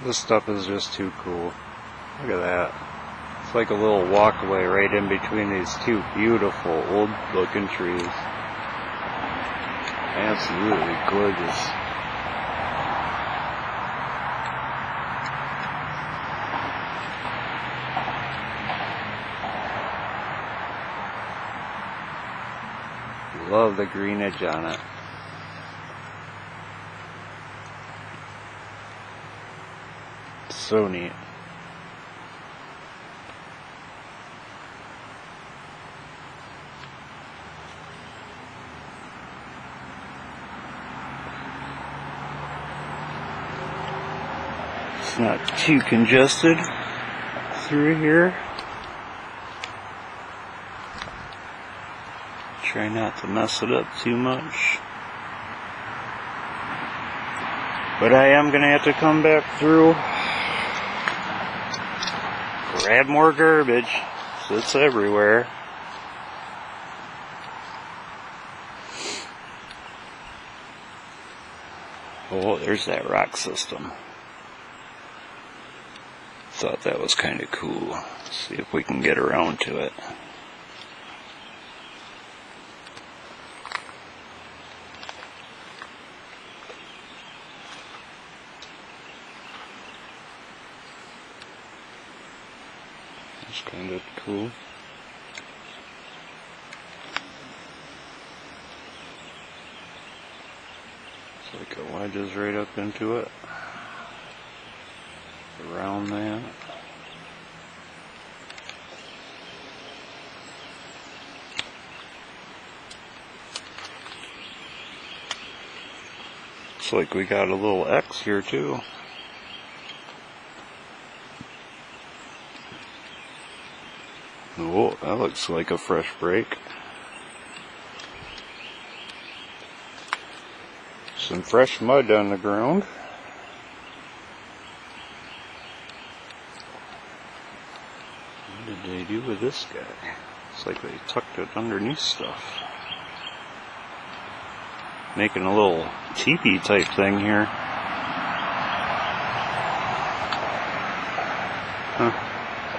This stuff is just too cool. Look at that. It's like a little walkway right in between these two beautiful old looking trees. Absolutely gorgeous. Love the greenage on it. So neat. It's not too congested through here. Try not to mess it up too much. But I am gonna have to come back through, grab more garbage. It's everywhere. Oh, there's that rock system. Thought that was kind of cool. See if we can get around to it. It's kind of cool. It's like it wedges right up into it. Around that. Looks like we got a little X here too. Oh, that looks like a fresh break. Some fresh mud on the ground. What did they do with this guy? It's like they tucked it underneath stuff. Making a little teepee type thing here. Huh.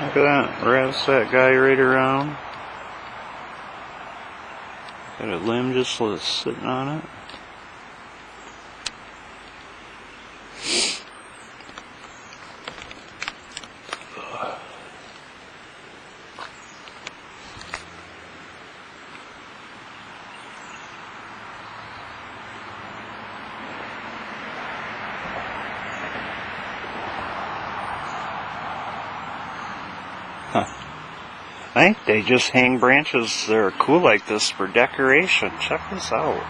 Look at that. Wraps that guy right around. Got a limb just sitting on it. I think they just hang branches that are cool like this for decoration. Check this out.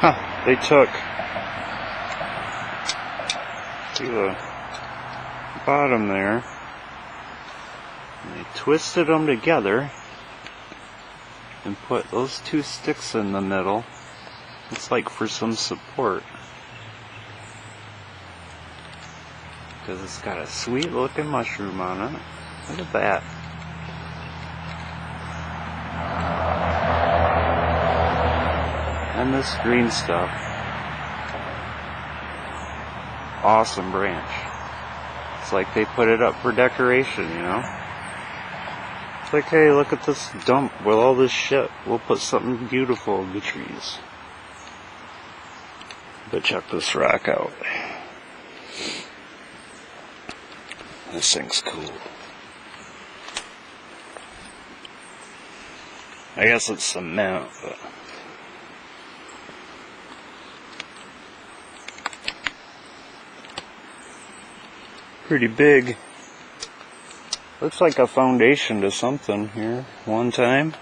Huh, they took the bottom there and they twisted them together and put those two sticks in the middle. It's like for some support. Because it's got a sweet looking mushroom on it. Look at that. And this green stuff. Awesome branch. It's like they put it up for decoration, you know? It's like, hey, look at this dump with all this shit. We'll put something beautiful in the trees. But check this rock out. This thing's cool. I guess it's cement, but pretty big. Looks like a foundation to something here one time.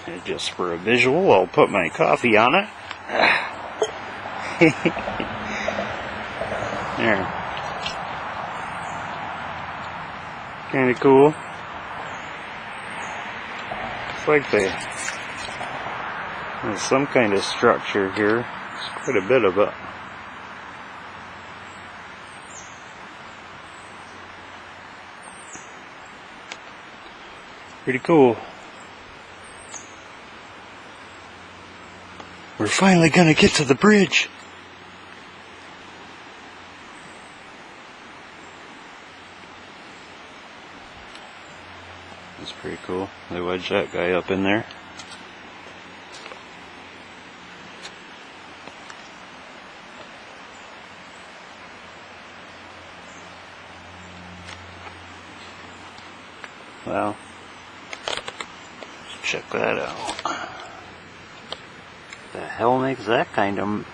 And just for a visual, I'll put my coffee on it. There. Kinda cool. It's like there's some kind of structure here. There's quite a bit of it. Pretty cool. We're finally gonna get to the bridge. That's pretty cool. They wedged that guy up in there. Well, let's check that out. The hell makes that kind of...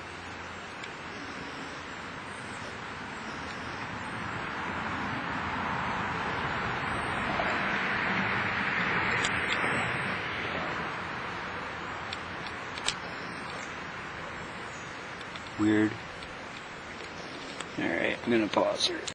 weird. Alright, I'm gonna pause here.